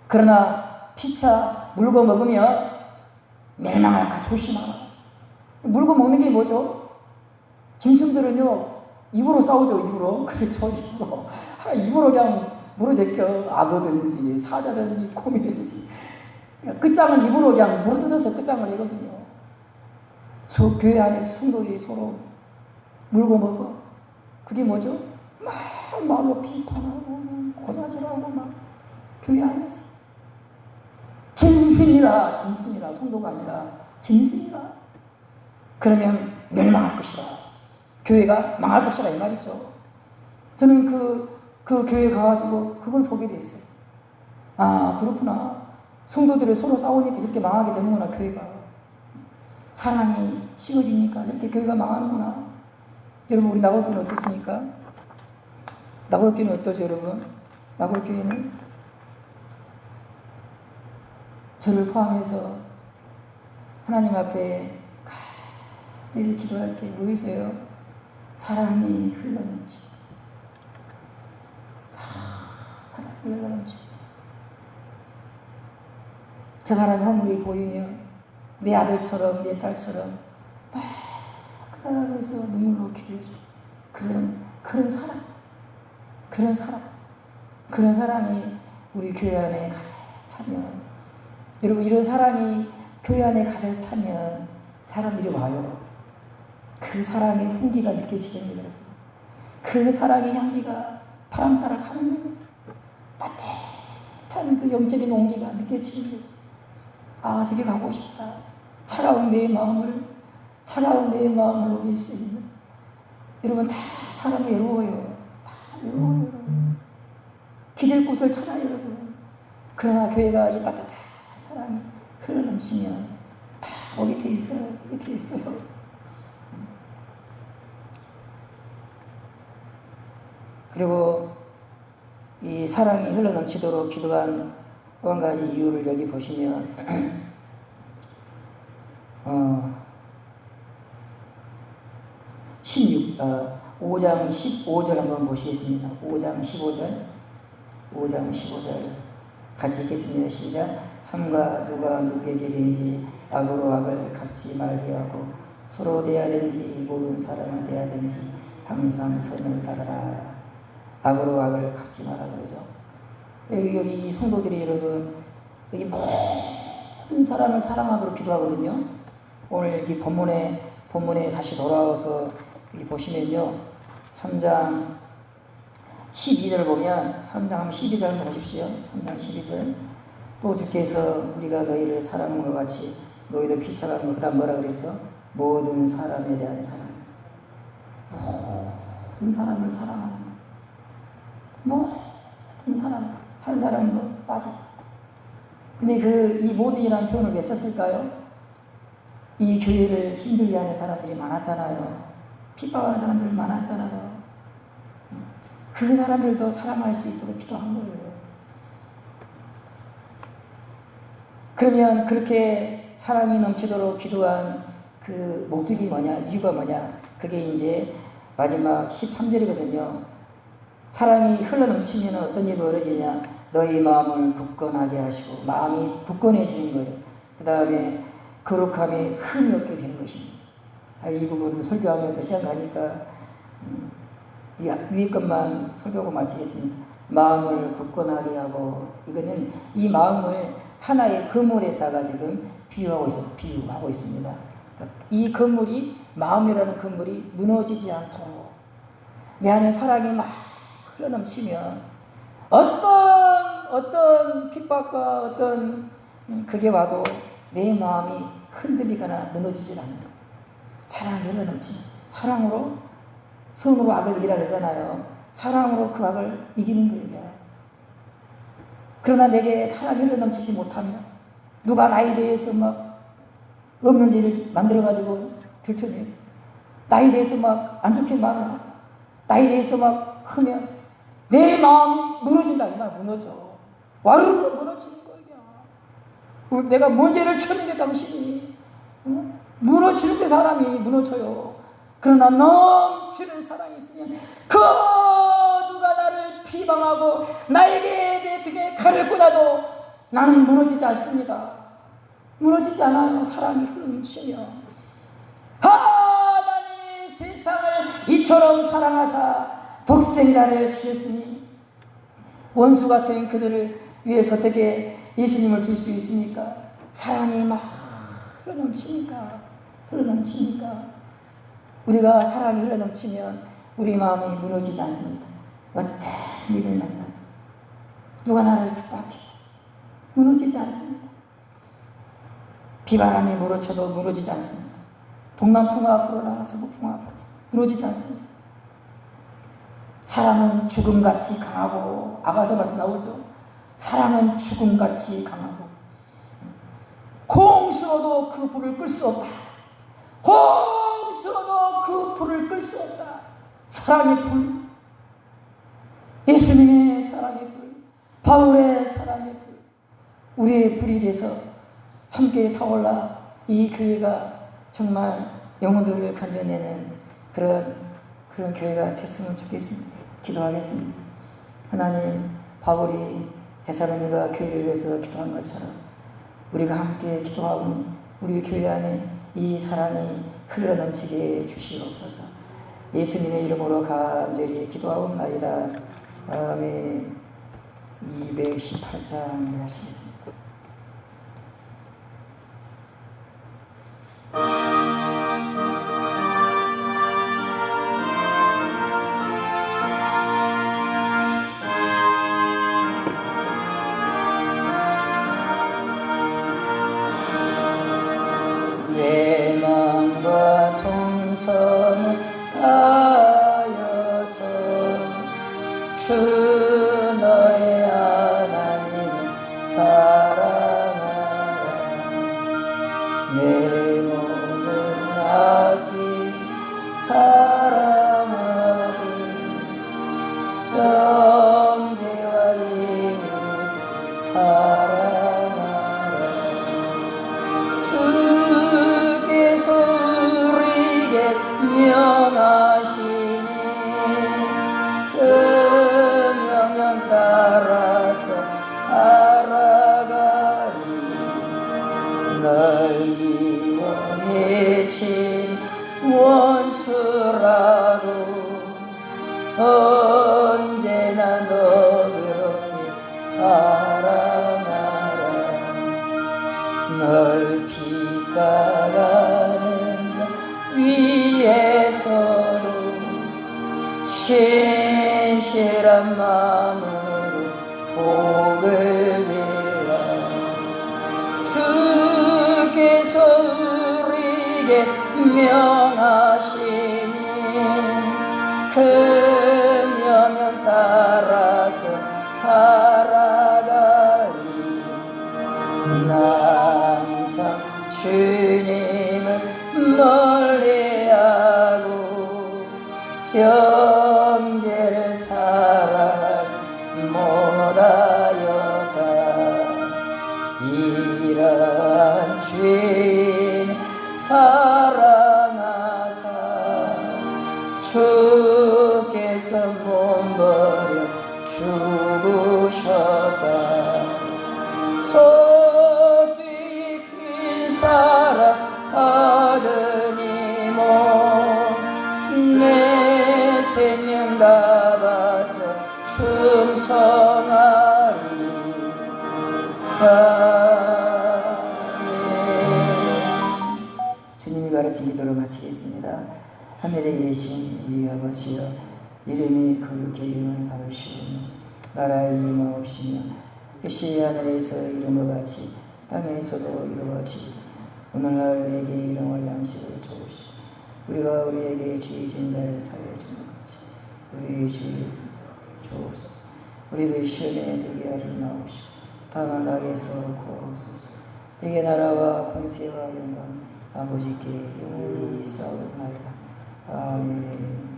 그러나 피차 물고 먹으면 멸망할까 조심하라. 물고 먹는 게 뭐죠? 짐승들은요, 입으로 싸우죠. 그렇죠. 입으로 그냥 물어제껴. 악어든지 사자든지 곰이든지 끝장은 입으로 그냥 물어뜯어서 끝장을 내거든요. 교회 안에서 성도들이 서로 물고 먹어. 그게 뭐죠? 막 말로 비판하고 고자질하고 막 교회 안에서 짐승이라. 성도가 아니라 짐승이라. 그러면 멸망할 것이라. 교회가 망할 것이라 이 말이죠. 저는 그 교회 가가지고 그걸 보게 됐어요. 아, 그렇구나. 성도들이 서로 싸우니까 이렇게 망하게 되는구나. 교회가 사랑이 식어지니까 이렇게 교회가 망하는구나. 여러분, 우리 나골교회는 어떻습니까? 나골교회는 어떠죠, 여러분? 나골교회는 저를 포함해서 하나님 앞에 늘 기도할 게 뭐 있어요? 사랑이 흘러넘치. 사랑이 흘러넘치. 저 사람이 허물이 보이면 내 아들처럼, 내 딸처럼 그 사람을 위해서 눈물로 기도해줘. 그런 사랑이 우리 교회 안에 가득 차면, 여러분, 이런 사랑이 교회 안에 가득 차면 사람들이 와요. 그 사랑의 훈기가 느껴지는 거예요. 그 사랑의 향기가 바람 따라 가는 거예요. 따뜻한 그 영적인 온기가 느껴지는 거예요. 아, 저기 가고 싶다. 차가운 내 마음을 녹일 수 있는. 여러분, 다 사람이 외로워요. 기댈 곳을 찾아요, 여러분. 그러나 교회가 이 따뜻한 사랑이 흘러넘치면 다 오게 돼 있어요. 그리고 이 사랑이 흘러넘치도록 기도한 또 한 가지 이유를 여기 보시면 5장 15절 한번 보시겠습니다. 5장 15절 같이 읽겠습니다. 시작. 삼가 누가 누구에게 되는지 악으로 악을 갚지 말게 하고 서로 대하든지 모든 사람을 대하든지 항상 선을 따르라. 악으로 악을 갚지 마라 그러죠. 여기 성도들이 여러분, 여기 모든 사람을 사랑하도록 기도하거든요. 오늘 여기 본문에 다시 돌아와서 여기 보시면요, 3장 12절 보면, 3장 12절 한번 보십시오. 3장 12절. 또 주께서 우리가 너희를 사랑한 것 같이 너희도 피차라는 것. 그 다음 뭐라 그랬죠? 모든 사람에 대한 사랑. 모든 사람을 사랑하는, 모든 사람, 한 사람도 빠지지. 근데 이 모든이라는 표현을 왜 썼을까요? 이 교회를 힘들게 하는 사람들이 많았잖아요. 핍박하는 사람들이 많았잖아요. 그 사람들도 사랑할 수 있도록 기도한 거예요. 그러면 그렇게 사랑이 넘치도록 기도한 그 목적이 뭐냐, 이유가 뭐냐, 그게 이제 마지막 13절이거든요. 사랑이 흘러넘치면 어떤 일이 벌어지냐, 너희 마음을 굳건하게 하시고, 마음이 굳건해지는 거예요. 그 다음에 거룩함에 흠이 없게 되는 것입니다. 이 부분도 설교하면 또 시간 가니까 위에 것만 설교하고 마치겠습니다. 마음을 굳건하게 하고, 이거는 이 마음을 하나의 건물에다가 지금 비유하고 있습니다. 이 건물이, 마음이라는 건물이 무너지지 않도록 내 안에 사랑이 막 흘러넘치면 어떤 핍박과 어떤 그게 와도 내 마음이 흔들리거나 무너지질 않는 것. 사랑이 흘러넘치면, 사랑으로, 성으로 악을 이기라 그러잖아요. 사랑으로 그 악을 이기는 거예요. 그러나 내게 사랑이 흘러넘치지 못하면, 누가 나에 대해서 막 없는 일을 만들어가지고 들춰내고, 나에 대해서 막 안 좋게 말하고, 나에 대해서 막 하면 내 마음이 무너진다. 이 말 무너져. 와르르 무너지는 거야. 내가 문제를 쳤는데 당신이 무너지는 데 사람이 무너져요. 그러나 넘치는 사랑이 있으면 그 누가 나를 비방하고 나에게 내 등에 칼을 꽂아도 나는 무너지지 않습니다. 무너지지 않아요. 사랑이 넘치면. 하나님이 세상을 이처럼 사랑하사 독생자를 주셨으니 원수 같은 그들을 위해서 어떻게 예수님을 줄 수 있습니까? 사랑이 막 흘러넘치니까. 우리가 사랑이 흘러넘치면 우리 마음이 무너지지 않습니다. 어떤 일을 만나도, 누가 나를 핍박해도 무너지지 않습니다. 비바람이 몰아쳐도 무너지지 않습니다. 동남풍아 불어라 서북풍아 불어라 무너지지 않습니다. 사랑은 죽음같이 강하고, 아가서가서 나오죠. 사랑은 죽음같이 강하고 홍수로도 그 불을 끌 수 없다. 홍수로도 그 불을 끌 수 없다. 사랑의 불, 예수님의 사랑의 불, 바울의 사랑의 불, 우리의 불이 돼서 함께 타올라 이 교회가 정말 영혼들을 건져내는 그런 교회가 됐으면 좋겠습니다. 기도하겠습니다. 하나님, 바울이 데살로니가 교회를 위해서 기도한 것처럼 우리가 함께 기도하고 우리 교회 안에 이 사랑이 흘러넘치게 주시옵소서. 예수님의 이름으로 간절히 기도하옵나이다. 아멘. 218장 하시겠습니다. 내 마음과 정성을 다하여서 주 너의 하나님을 사랑하라. 내 몸을 아끼 사랑하되 형제와 이웃을 사랑하라. 주께서 우리에게 명하시니 그 명령 따라서 살아가리. 널 미워해친 원수라도 언제나 너 그렇게 사랑하라. 널 핍박하는 자 위에서도 신실한 마음으로 복을 빌라. 주께서 우리에게 명하시니 그 명령 따라서 살아가리. 나 항상 주님을 멀리하고 형제를 사랑하지 못하였다. 이런 죽으셨다. 소중히 큰 사랑 받으니 내 생명 다 바쳐 충성하리. 아멘. 주님이 가르친 기도를 마치겠습니다. 하늘에 계신 우리 아버지여, 이름이 거룩히 여김을 받으시오며 나라의 임하옵시며 뜻이 하늘에서 이룬 것 같이 땅에서도 이루어지이다. 오늘날 우리에게 일용할 양식을 주옵시고 우리가 우리에게 죄 지은 자를 사하여 준 것 같이 우리 죄를 주옵소서. 우리를 시험에 들게 하지 마옵시고 다만 악에서 구하옵소서. 내게 나라와 권세와 영광 아버지께 영원히 있사옵나이다. 아멘.